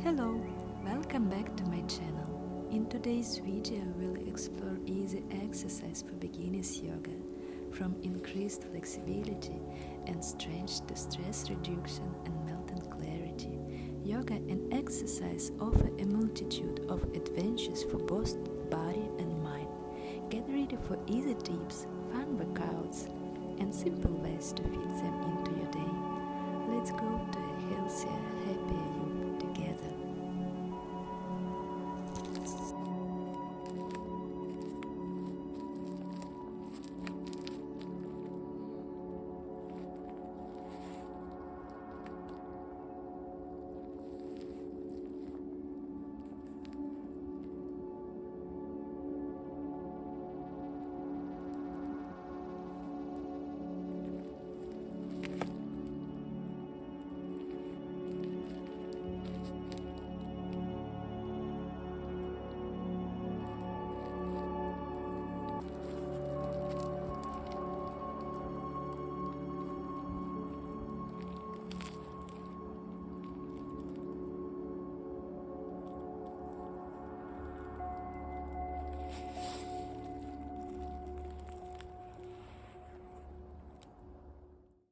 Hello, welcome back to my channel. In today's video, we'll explore easy exercise for beginners yoga, from increased flexibility and strength to stress reduction and mental clarity. Yoga and exercise offer a multitude of adventures for both body and mind. Get ready for easy tips, fun workouts, and simple ways to fit them into your day. Let's go to a healthier, happier